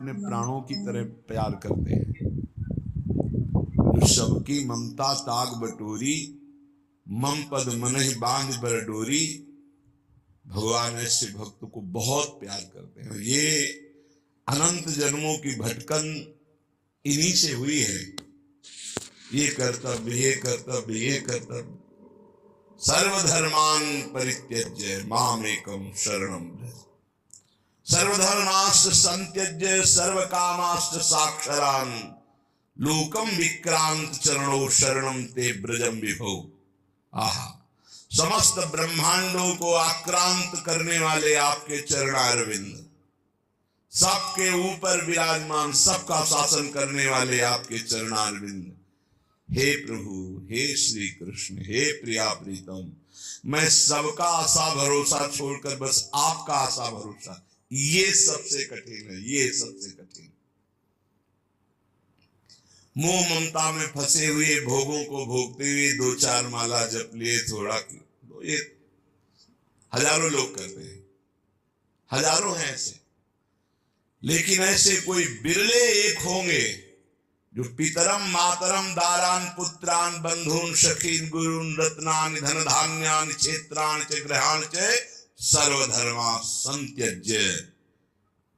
अपने प्राणों की तरह प्यार करते हैं। जो सबकी ममता ताग बटोरी, मम पद मनहि बांध बर डोरी, भगवान ऐसे भक्त को बहुत प्यार करते हैं। ये अनंत जन्मों की भटकन इन्हीं से हुई है। ये कर्तव्य, ये कर्तव्य, ये कर्तव्य। सर्वधर्मान परित्यज्य मामेकं शरणं व्रज। सर्वधर्माश्च संत्यज्य सर्वकामाश्च साक्षरान्, लोकम विक्रांत चरणों शरणं ते ब्रजम विभो। आहा, समस्त ब्रह्मांडों को आक्रांत करने वाले आपके चरणारविंद, सबके ऊपर विराजमान, सबका शासन करने वाले आपके चरणारविंद। हे प्रभु, हे श्री कृष्ण, हे प्रिया प्रीतम, मैं सबका आशा भरोसा छोड़कर बस आपका आशा भरोसा, ये सबसे कठिन है, ये सबसे कठिन। मोह ममता में फंसे हुए, भोगों को भोगते हुए दो चार माला जप लिए, थोड़ा तो ये हजारों लोग करते हैं, हजारों हैं ऐसे। लेकिन ऐसे कोई बिरले एक होंगे जो पितरम मातरम दारान पुत्रान बंधुन सखीन गुरुन रत्नान धन धान्यान क्षेत्रान च ग्रहान च सर्वधर्मा संत्यज्य,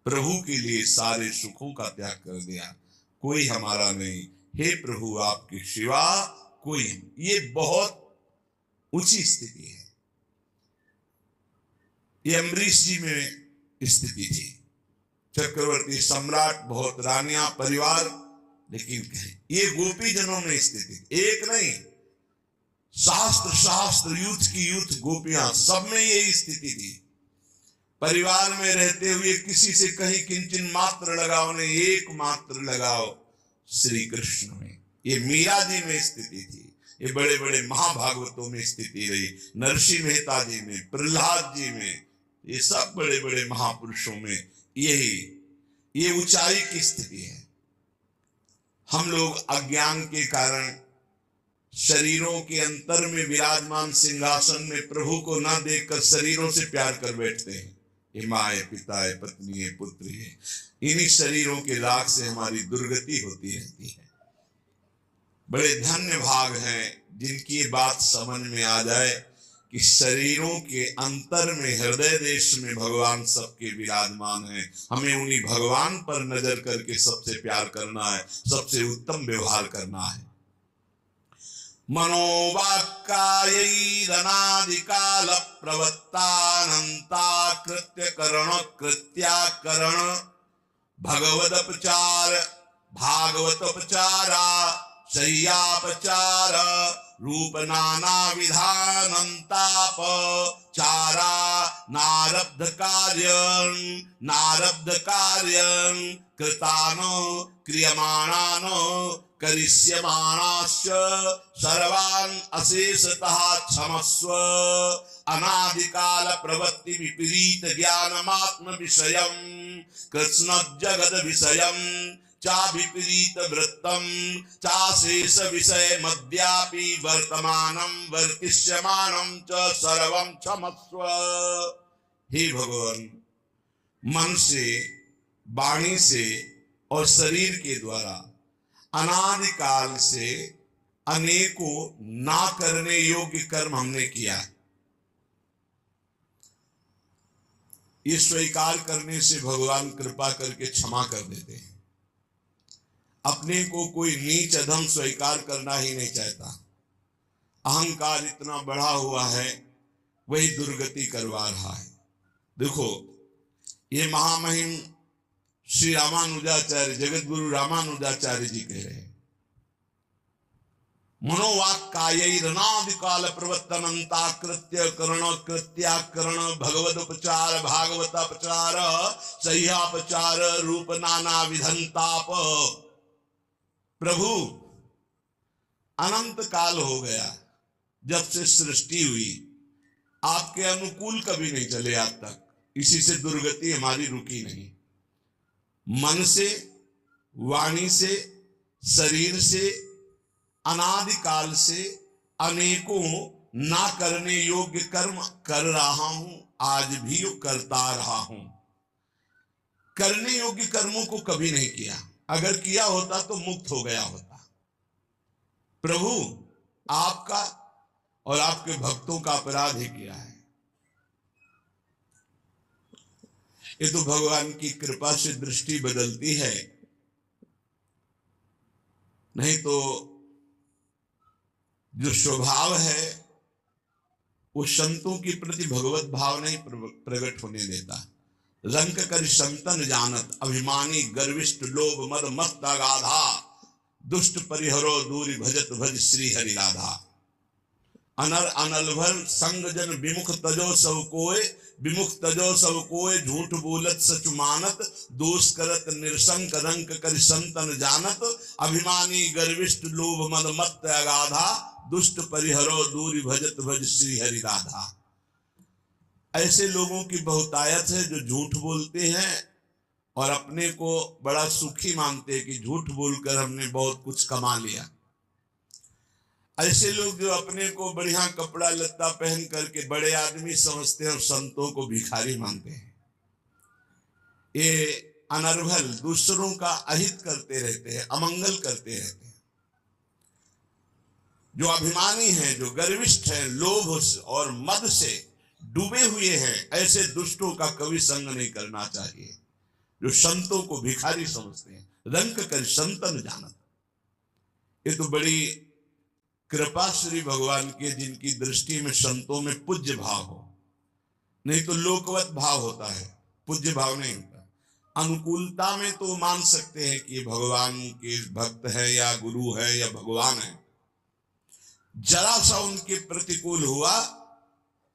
प्रभु के लिए सारे सुखों का त्याग कर दिया, कोई हमारा नहीं। हे प्रभु, आपके सिवा कोई। ये बहुत ऊंची स्थिति है। ये अम्बरीश जी में स्थिति थी। चक्रवर्ती सम्राट, बहुत रानियां, परिवार, लेकिन ये गोपी जनों में स्थिति एक नहीं, शास्त्र शास्त्र यूथ की यूथ गोपियां, सब में यही स्थिति थी। परिवार में रहते हुए किसी से कहीं किंचन मात्र लगाओ नहीं, एक मात्र लगाओ श्री कृष्ण में। ये मीरा जी में स्थिति थी, ये बड़े बड़े महाभागवतों में स्थिति रही, नरसिंह मेहता जी में, प्रहलाद जी में, ये सब बड़े बड़े महापुरुषों में ये ऊंचाई की स्थिति है। हम लोग अज्ञान के कारण शरीरों के अंतर में विराजमान सिंहासन में प्रभु को ना देखकर शरीरों से प्यार कर बैठते हैं। ये माँ है, पिता है, पत्नी है, पुत्र है, इन्हीं शरीरों के राग से हमारी दुर्गति होती रहती है। बड़े धन्य भाग हैं जिनकी ये बात समझ में आ जाए कि शरीरों के अंतर में, हृदय देश में भगवान सबके विराजमान है। हमें उन्हीं भगवान पर नजर करके सबसे प्यार करना है, सबसे उत्तम व्यवहार करना है। मनोवाक्कायैरनादिकाल प्रवत्तानंता कृत्य करण कृत्याकरण भगवदपचार भागवतोपचारा शय्यापचार रूप नाना विधानंताप चारा नारब्ध कार्यं कृतानो क्रियमाणानो करिष्यमाणाश्च सर्वान् अशेषतः क्षमस्व। अनादिकाल प्रवृत्ति विपरीत ज्ञानमात्म विषयं कृष्ण जगद विषयं चा विपरीत वृत्तम चाशेष विषय मध्यापि वर्तमानं वर्तिष्यमानं च सर्वं क्षमस्व। हे भगवान, मन से, वाणी से और शरीर के द्वारा अनादिकाल से अनेकों ना करने योग्य कर्म हमने किया है। ये स्वीकार करने से भगवान कृपा करके क्षमा कर देते हैं। अपने को कोई नीच अधम स्वीकार करना ही नहीं चाहता। अहंकार इतना बढ़ा हुआ है, वही दुर्गति करवा रहा है। देखो, ये महामहिम श्री रामानुजाचार्य, जगत गुरु रामानुजाचार्य जी कह रहे हैं, मनोवाक्कायैरनादिकाल प्रवर्तनंता कृत्य करण कृत्याकरण भगवदोपचार भागवतापचार शय्यापचार रूप नाना विधंताप। प्रभु, अनंत काल हो गया जब से सृष्टि हुई, आपके अनुकूल कभी नहीं चले आज तक, इसी से दुर्गति हमारी रुकी नहीं। मन से, वाणी से, शरीर से अनादिकाल से अनेकों ना करने योग्य कर्म कर रहा हूं, आज भी करता रहा हूं। करने योग्य कर्मों को कभी नहीं किया। अगर किया होता तो मुक्त हो गया होता। प्रभु आपका और आपके भक्तों का अपराध ही किया है। ये तो भगवान की कृपा से दृष्टि बदलती है, नहीं तो जो स्वभाव है वो संतों के प्रति भगवत भाव नहीं प्रकट होने देता। रंक कर संतन जानत, अभिमानी गर्विष्ठ लोभ मद मस्त अगाधा, दुष्ट परिहरो दूरी भजत भज श्री हरि राधा। अनर अनल भर संग जन विमुख तजो सब कोय, विमुख तजो सब कोय झूठ बोलत सच मानत, दोष करत निरसंक रंक कर संतन जानत, अभिमानी गर्विष्ठ लोभ मद मत अगाधा, दुष्ट परिहरो दूरी भजत भज श्री हरि राधा। ऐसे लोगों की बहुतायत है जो झूठ बोलते हैं और अपने को बड़ा सुखी मानते हैं कि झूठ बोलकर हमने बहुत कुछ कमा लिया। ऐसे लोग जो अपने को बढ़िया कपड़ा लत्ता पहन करके बड़े आदमी समझते हैं और संतों को भिखारी मानते हैं, ये अनर्भल दूसरों का अहित करते रहते हैं, अमंगल करते रहते हैं। जो अभिमानी हैं, जो गर्विष्ठ हैं, लोभ और मद से डूबे हुए हैं, ऐसे दुष्टों का कभी संग नहीं करना चाहिए। जो संतों को भिखारी समझते हैं, रंक कर संतन जानत, ये तो बड़ी कृपा श्री भगवान के, जिनकी दृष्टि में संतों में पूज्य भाव हो, नहीं तो लोकवत भाव होता है, पूज्य भाव नहीं होता। अनुकूलता में तो मान सकते हैं कि भगवान के भक्त है या गुरु है या भगवान है, जरा सा उनके प्रतिकूल हुआ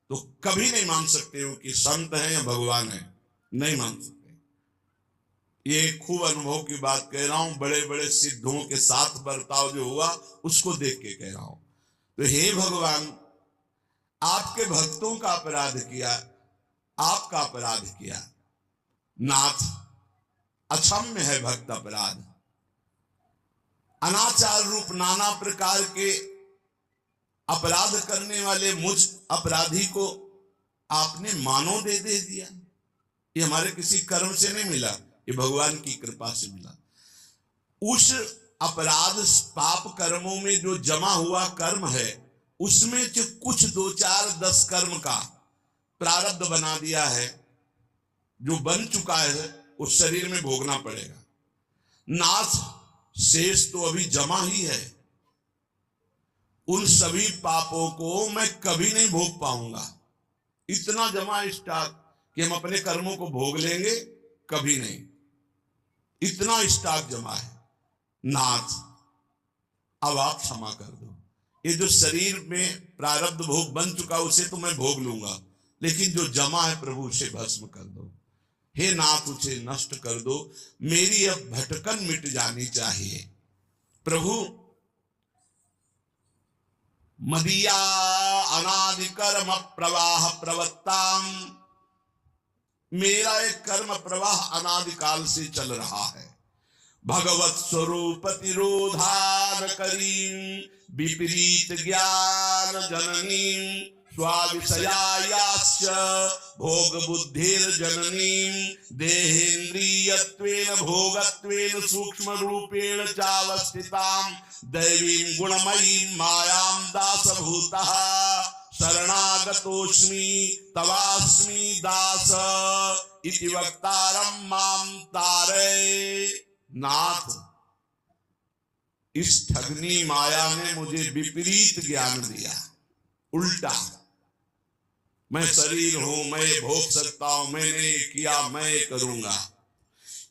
तो कभी नहीं मान सकते हो कि संत है या भगवान है, नहीं मान सकते। ये खूब अनुभव की बात कह रहा हूं, बड़े बड़े सिद्धों के साथ बर्ताव जो हुआ उसको देख के कह रहा हूं। तो हे भगवान, आपके भक्तों का अपराध किया, आपका अपराध किया नाथ, अक्षम्य है भक्त अपराध। अनाचार रूप नाना प्रकार के अपराध करने वाले मुझ अपराधी को आपने मानो दे दिया। ये हमारे किसी कर्म से नहीं मिला, ये भगवान की कृपा से मिला। उस अपराध पाप कर्मों में जो जमा हुआ कर्म है, उसमें जो कुछ 2 4 10 कर्म का प्रारब्ध बना दिया है, जो बन चुका है, उस शरीर में भोगना पड़ेगा। नाथ, शेष तो अभी जमा ही है। उन सभी पापों को मैं कभी नहीं भोग पाऊंगा। इतना जमा स्टॉक कि हम अपने कर्मों को भोग लेंगे, कभी नहीं। इतना स्टॉक जमा है। नाथ, अब आप क्षमा कर दो। ये जो शरीर में प्रारब्ध भोग बन चुका उसे तो मैं भोग लूंगा, लेकिन जो जमा है प्रभु उसे भस्म कर दो। हे नाथ, उसे नष्ट कर दो। मेरी अब भटकन मिट जानी चाहिए। प्रभु, मदिया अनादि कर्म प्रवाह प्रवत्ताम, मेरा एक कर्म प्रवाह अनादिकाल से चल रहा है। भगवत स्वरूप तिरोधान करीं, विपरीत ज्ञान जननीं, स्वाविषयायाश्च भोग बुद्धिर जननीं, देहेन्द्रियत्वेन भोगत्वेन सूक्ष्म रूपेण चावस्थितां, दैवीं गुणमयीं मायां दासभूतः, शरणागतोस्मि तवास्मि दास, इति वक्तारं मां तारे। नाथ, इस ठगनी माया ने मुझे विपरीत ज्ञान दिया, उल्टा। मैं शरीर हूं, मैं भोग सकता हूं, मैंने किया, मैं करूंगा।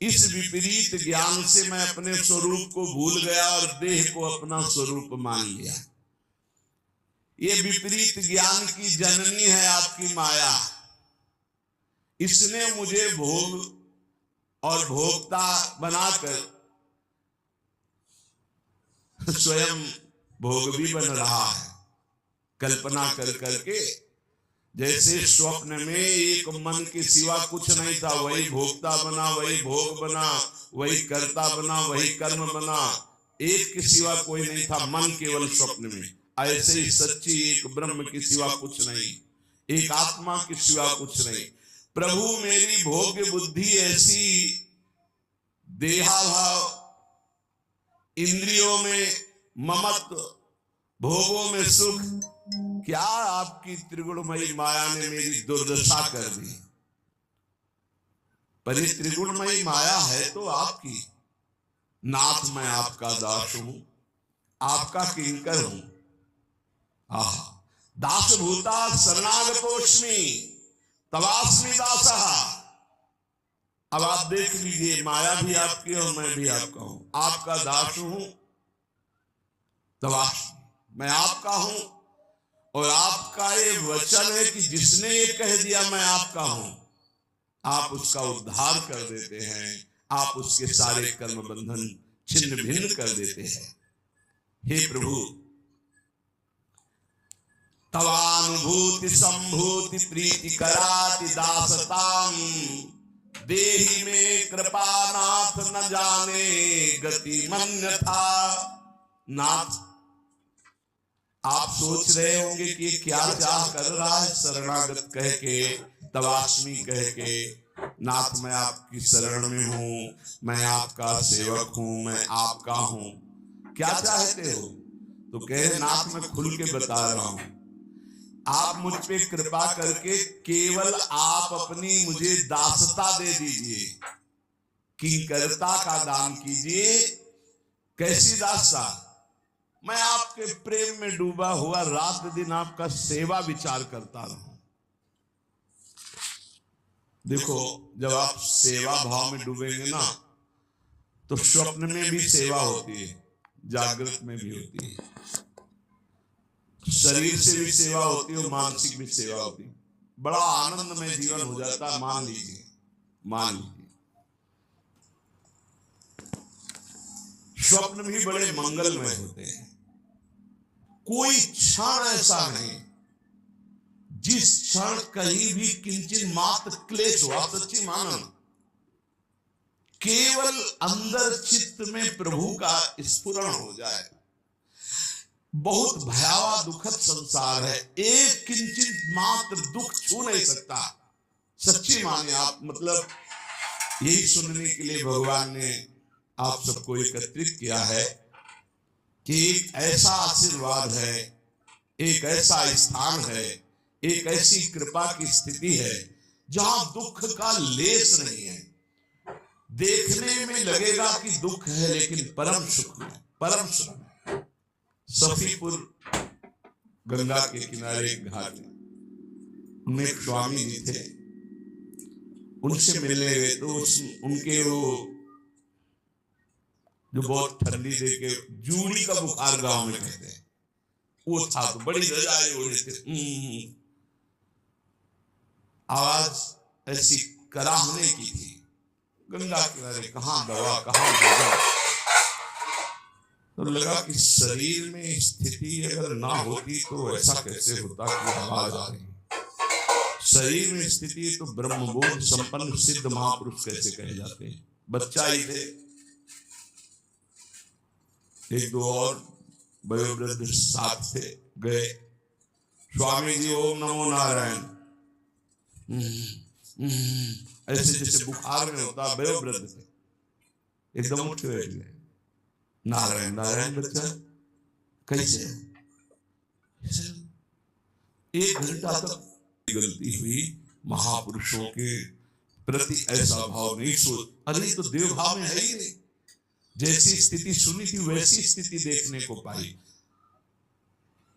इस विपरीत ज्ञान से मैं अपने स्वरूप को भूल गया और देह को अपना स्वरूप मान लिया। ये विपरीत ज्ञान की जननी है आपकी माया। इसने मुझे भोग और भोक्ता बनाकर स्वयं भोग भी बन रहा है, कल्पना कर करके। जैसे स्वप्न में एक मन के सिवा कुछ नहीं था, वही भोक्ता बना, वही भोग बना, वही कर्ता बना, वही कर्म बना, एक के सिवा कोई नहीं था, मन केवल स्वप्न में। ऐसे ही सच्ची एक ब्रह्म के सिवा कुछ नहीं, एक आत्मा के सिवा कुछ नहीं। प्रभु मेरी भोग्य बुद्धि ऐसी, देहाभाव, इंद्रियों में ममत्व, भोगों में सुख, क्या आपकी त्रिगुणमयी माया ने मेरी दुर्दशा कर दी। पर ये त्रिगुणमयी माया है तो आपकी। नाथ मैं आपका दास हूं, आपका किंकर हूं। आह, दास भूता शरणागतोस्मि तवास्मि दासः। अब आप देख लीजिए, माया भी आपकी और मैं भी आपका हूं। आपका दास हूं, तवास्मि, मैं आपका हूं। और आपका ये वचन है कि जिसने ये कह दिया मैं आपका हूं, आप उसका उद्धार कर देते हैं, आप उसके सारे कर्म बंधन छिन्न भिन्न कर देते हैं। हे प्रभु, तवानुभूति संभूति प्रीति कराति दासताम, देहि में कृपा नाथ न जाने गति मन्यथा। नाथ, आप सोच रहे होंगे कि ये क्या चाह कर रहा है, शरणागत कह के, तवास्मी कह के। नाथ मैं आपकी शरण में हूं, मैं आपका सेवक हूं, मैं आपका हूं, क्या चाहते हो? तो कहे नाथ मैं खुल के बता रहा हूं, आप मुझ पे कृपा करके केवल आप अपनी मुझे दासता दे दीजिए, किंकरता का दान कीजिए। कैसी दासता? मैं आपके प्रेम में डूबा हुआ रात दिन आपका सेवा विचार करता रहूं। देखो, जब आप सेवा भाव में डूबेंगे ना, तो स्वप्न में भी सेवा होती है, जागृत में भी होती है, शरीर से भी सेवा होती है और मानसिक भी सेवा होती है। बड़ा आनंद में जीवन हो जाता। मान लीजिए, मान लीजिए स्वप्न भी बड़े मंगलमय होते हैं। कोई क्षण ऐसा नहीं जिस क्षण कहीं भी किंचित मात्र क्लेश हो। आप सच्ची मानो, केवल अंदर चित्त में प्रभु का स्फुरण हो जाए। बहुत भयावह दुखद संसार है, एक किंचित मात्र दुख छू नहीं सकता। सच्ची माने आप, मतलब यही सुनने के लिए भगवान ने आप सबको एकत्रित किया है कि एक ऐसा आशीर्वाद है, एक ऐसा स्थान है, एक ऐसी कृपा की स्थिति है जहां दुख का लेस नहीं है। देखने में लगेगा कि दुख है, लेकिन परम सुख है, परम सुख है। सफीपुर गंगा के किनारे एक घाट है, उनमें एक स्वामी जी थे। उनसे मिलने गए तो उनके वो जो बहुत ठंडी दे के जूड़ी का बुखार गांव में कहते हैं, वो था। तो बड़ी रजाई ओढ़े थे, आवाज ऐसी कराहने की थी। गंगा किनारे कहां दवा कहां भोजन। तो लगा कि शरीर में स्थिति अगर ना होती तो ऐसा कैसे होता कि आवाज आ रही। शरीर में स्थिति तो ब्रह्मबोध संपन्न सिद्ध महापुरुष कैसे कहे जाते हैं। बच्चा ही थे, एक दो और वयोवृद्ध साथ थे। गए, स्वामी जी ओम नमो नारायण, ऐसे जैसे बुखार में होता। वयोवृद्ध थे, एकदम उठ के बैठ गए। नारायण नारायण बच्चा कैसे? 1 घंटा तक गलती हुई। महापुरुषों के प्रति ऐसा भाव नहीं सोच, अरे तो देव भाव में है ही नहीं। जैसी स्थिति सुनी थी वैसी स्थिति देखने को पाई।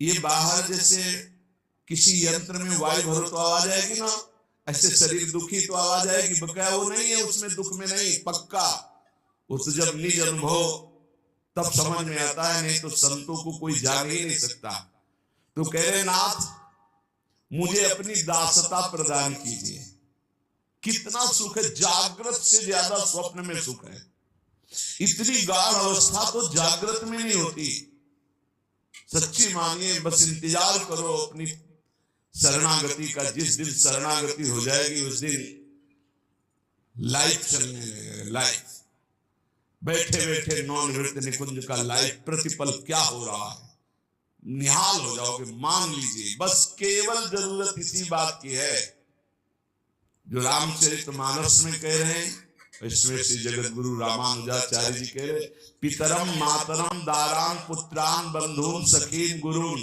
ये बाहर जैसे किसी यंत्र में वायु भरो तो आवाज आएगी ना, ऐसे शरीर दुखी तो आवाज आएगी। बकाया वो नहीं है, उसमें दुख में नहीं, पक्का। वो तो जब निज अनुभव तब समझ में आता है, नहीं तो संतों को कोई जान ही नहीं सकता। तो कह रहे नाथ मुझे अपनी दासता प्रदान कीजिए। कितना सुख है, जागृत से ज्यादा स्वप्न में सुख है। इतनी गाढ़ अवस्था तो जागृत में नहीं होती। सच्ची मानिए, बस इंतजार करो अपनी शरणागति का। जिस दिन शरणागति हो जाएगी उस दिन लाइफ चलने लगेगा। लाइफ बैठे बैठे नौनिवृत्त निकुंज का लाइफ प्रतिपल क्या हो रहा है निहाल हो जाओगे। मान लीजिए, बस केवल जरूरत इसी बात की है जो रामचरितमानस में कह रहे हैं, इसमें श्री जगत गुरु रामानुजाचार्य जी कह रहे, पितरम मातरम दारान पुत्रान बंधुन सखीन गुरुन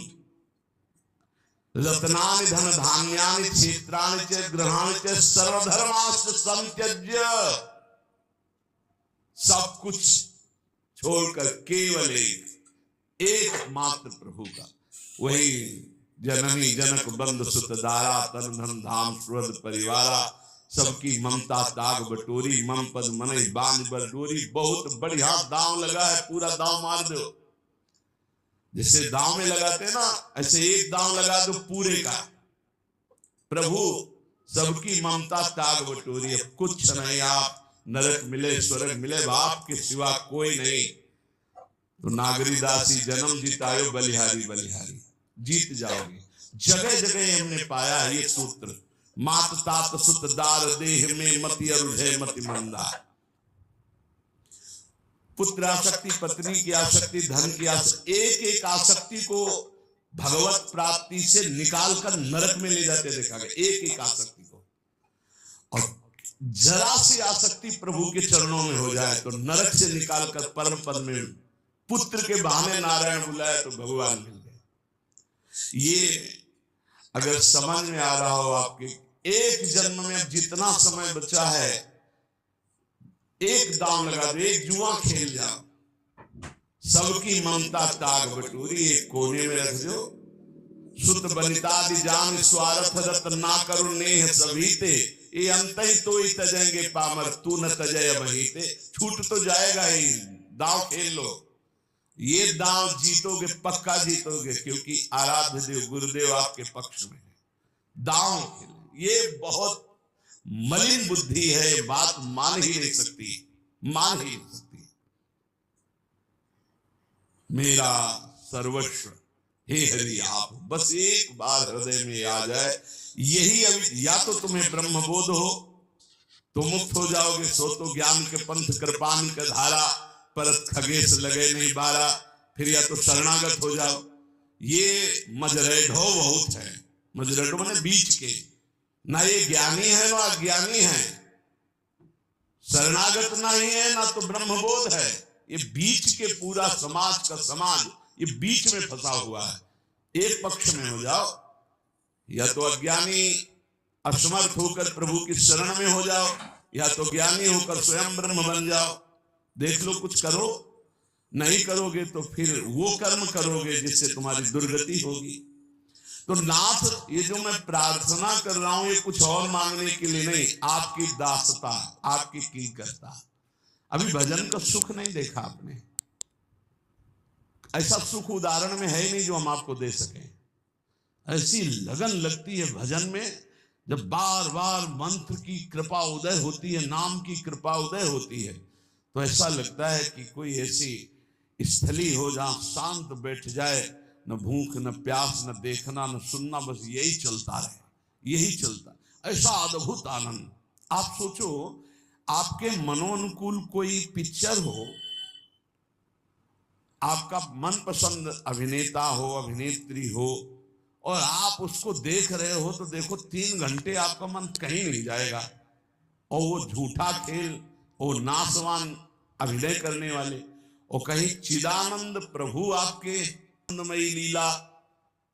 रत्नानि धन धान्यानि क्षेत्राणि च ग्रहाणि च सर्वधर्माश्च संत्यज्य, सब कुछ छोड़कर केवल एकमात्र प्रभु का, वही जननी जनक बंद सुत दारा तन धन धाम सुहृद परिवारा, सबकी ममता ताग बटोरी मम पद मनई बांध बर डोरी। बहुत बढ़िया दांव लगा है, पूरा दांव मार दो। जैसे दांव में लगाते हैं ना, ऐसे एक दांव लगा दो पूरे का। प्रभु सबकी ममता ताग बटोरी, अब कुछ नहीं, आप नरक मिले स्वर्ग मिले बाप के सिवा कोई नहीं। तो नागरी दासी जन्म जितायो बलिहारी बलिहारी, जीत जाओगे। जगह जगह हमने पाया ये सूत्र, मात तात सुत दार देह में मति अरुझे मति मंदा। पुत्र आसक्ति, पत्नी की आसक्ति, धन की आसक्ति, एक एक आसक्ति को भगवत प्राप्ति से निकालकर नरक में ले जाते देखा गया, एक एक आसक्ति को। और जरा सी आसक्ति प्रभु के चरणों में हो जाए तो नरक से निकालकर परम पद में, पुत्र के बहाने नारायण बुलाए तो भगवान मिल गए। ये अगर समझ में आ रहा हो आपके, एक जन्म में जितना समय बचा है, एक दांव लगा दो, एक जुआ खेल जाओ, सबकी ममता ताग बटोरी एक कोने में रख दो। सुत बनितादि जान स्वार्थ रत ना करो नेह सभीते, ये अंत ही तो ही तजेंगे पामर तू न तजय बहीते। छूट तो जाएगा ही, दांव खेल लो। ये दांव जीतोगे, पक्का जीतोगे, क्योंकि आराध्य देव गुरुदेव आपके पक्ष में है। दांव खेल, ये बहुत मलिन बुद्धि है, बात मान ही नहीं सकती, मान ही नहीं सकती। मेरा सर्वस्व हे हरि आप, बस एक बार हृदय में आ जाए, यही अभी या तो तुम्हें ब्रह्म बोध हो तो मुक्त हो जाओगे, सो तो ज्ञान के पंथ कृपान का धारा परत खगेश लगे नहीं बारा, फिर या तो शरणागत हो जाओ। ये मजरेढो बहुत है, मजरेढो माने बीच के, ना ये ज्ञानी है ना अज्ञानी है, शरणागत नहीं है ना तो ब्रह्मबोध है, ये बीच के पूरा समाज का समाज ये बीच में फंसा हुआ है। एक पक्ष में हो जाओ, या तो अज्ञानी असमर्थ होकर प्रभु की शरण में हो जाओ, या तो ज्ञानी होकर स्वयं ब्रह्म बन जाओ। देख लो, कुछ करो, नहीं करोगे तो फिर वो कर्म करोगे जिससे तुम्हारी दुर्गति होगी। तो नाथ, ये जो मैं प्रार्थना कर रहा हूं, ये कुछ और मांगने के लिए नहीं, आपकी दासता, आपकी कीर्तता। अभी भजन का सुख नहीं देखा आपने, ऐसा सुख उदाहरण में है नहीं जो हम आपको दे सकें। ऐसी लगन लगती है भजन में, जब बार बार मंत्र की कृपा उदय होती है, नाम की कृपा उदय होती है, तो ऐसा लगता है कि कोई ऐसी स्थली हो जहां शांत बैठ जाए, न भूख न प्यास न देखना न सुनना, बस यही चलता रहे, यही चलता। ऐसा अद्भुत आनंद। आप सोचो, आपके मनोनुकूल कोई पिक्चर हो, आपका मनपसंद अभिनेता हो अभिनेत्री हो, और आप उसको देख रहे हो तो देखो 3 घंटे आपका मन कहीं नहीं जाएगा। और वो झूठा खेल, वो नासवान अभिनय करने वाले, और कहीं चिदानंद प्रभु आपके आनंदमयी लीला,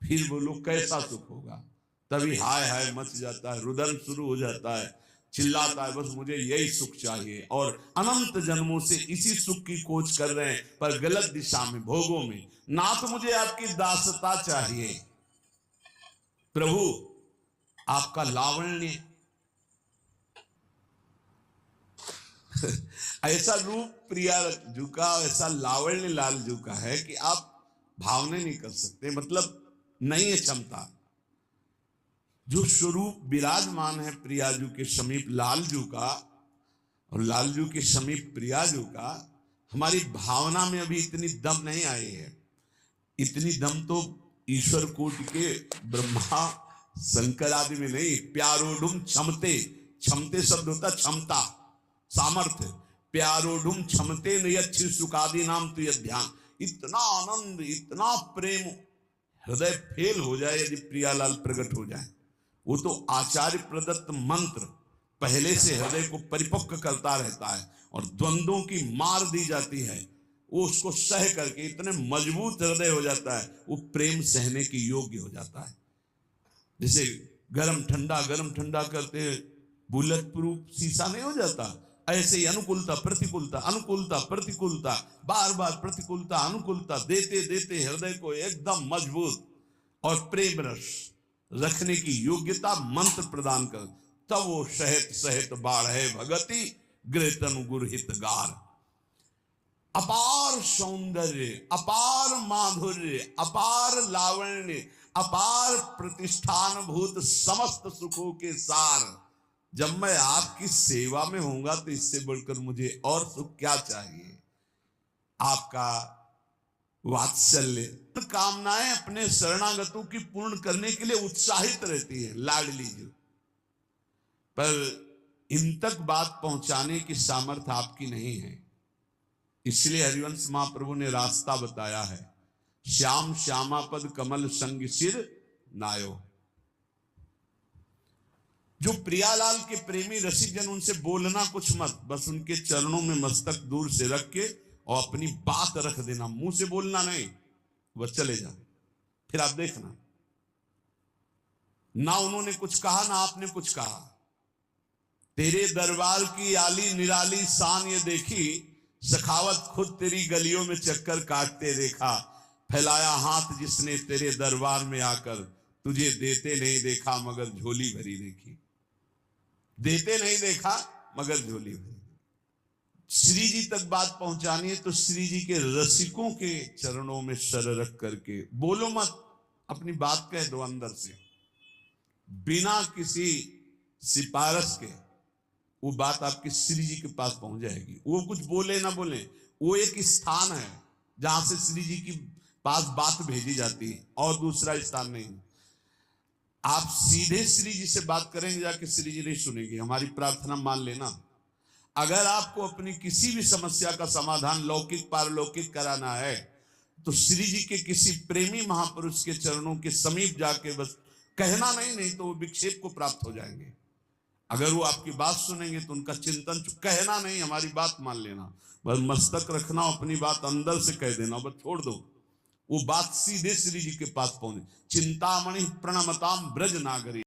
फिर बोलो कैसा सुख होगा। तभी हाय हाय मच जाता है, रुदन शुरू हो जाता है, चिल्लाता है, बस मुझे यही सुख चाहिए। और अनंत जन्मों से इसी सुख की खोज कर रहे हैं, पर गलत दिशा में, भोगों में। नाथ, मुझे आपकी दासता चाहिए। प्रभु आपका लावण्य ऐसा रूप प्रिया जू का, ऐसा लावण्य लाल जू का है कि आप भावने नहीं कर सकते, मतलब नहीं है क्षमता। जो स्वरूप विराजमान है प्रियाजू के समीप लालजू का, और लालजू के समीप प्रियाजू का, हमारी भावना में अभी इतनी दम नहीं आई है। इतनी दम तो ईश्वर कोटि के ब्रह्मा शंकर आदि में नहीं। प्यारोडुम क्षमते, क्षमते शब्द होता क्षमता, सामर्थ्य। प्यारोडुम क्षमते नयच्छि सुखादि नाम तो यह ध्यान। इतना आनंद, इतना प्रेम, हृदय फेल हो जाए यदि प्रियालाल प्रकट हो जाए। वो तो आचार्य प्रदत्त मंत्र, पहले से हृदय को परिपक्व करता रहता है और द्वंद्वों की मार दी जाती है, वो उसको सह करके इतने मजबूत हृदय हो जाता है, वो प्रेम सहने की योग्य हो जाता है। जैसे गरम ठंडा करते बुलेट प्रूफ शीशा नहीं हो जाता, ऐसे ही अनुकूलता प्रतिकूलता, बार बार प्रतिकूलता अनुकूलता देते देते हृदय को एकदम मजबूत और प्रेम रस रखने की योग्यता मंत्र प्रदान कर, तब वो सहित सहित बाढ़ है भगति गृहतनु गुरहित गार। अपार सौंदर्य, अपार माधुर्य, अपार लावण्य, अपार प्रतिष्ठान भूत समस्त सुखों के सार, जब मैं आपकी सेवा में होऊंगा तो इससे बढ़कर मुझे और सुख क्या चाहिए। आपका वात्सल्य, कामनाएं अपने शरणागतों की पूर्ण करने के लिए उत्साहित रहती है लाडली जी, पर इन तक बात पहुंचाने की सामर्थ्य आपकी नहीं है। इसलिए हरिवंश महाप्रभु ने रास्ता बताया है, श्याम श्यामापद कमल संग सिर नायो। जो प्रियालाल के प्रेमी रसिक जन, उनसे बोलना कुछ मत, बस उनके चरणों में मस्तक दूर से रख के और अपनी बात रख देना, मुंह से बोलना नहीं, वह चले जा। फिर आप देखना, ना उन्होंने कुछ कहा ना आपने कुछ कहा। तेरे दरबार की आली निराली शान ये देखी, सखावत खुद तेरी गलियों में चक्कर काटते देखा। फैलाया हाथ जिसने तेरे दरबार में आकर, तुझे देते नहीं देखा मगर झोली भरी देखी। देते नहीं देखा मगर झोली भरी। श्री जी तक बात पहुंचानी है तो श्री जी के रसिकों के चरणों में सर रख करके बोलो मत, अपनी बात कह दो अंदर से, बिना किसी सिफारिश के वो बात आपके श्री जी के पास पहुंच जाएगी। वो कुछ बोले ना बोले, वो एक स्थान है जहां से श्री जी की पास बात भेजी जाती है और दूसरा स्थान नहीं। आप सीधे श्री जी से बात करेंगे जाके श्री जी नहीं सुनेंगे। हमारी प्रार्थना मान लेना, अगर आपको अपनी किसी भी समस्या का समाधान लौकिक पारलौकिक कराना है तो श्री जी के किसी प्रेमी महापुरुष के चरणों के समीप जाके बस कहना नहीं तो वो विक्षेप को प्राप्त हो जाएंगे। अगर वो आपकी बात सुनेंगे तो उनका चिंतन, कहना नहीं, हमारी बात मान लेना, बस मस्तक रखना, अपनी बात अंदर से कह देना, बस छोड़ दो, वो बात सीधे श्री जी के पास पहुंचे। चिंतामणि प्रणमताम ब्रज नागरी।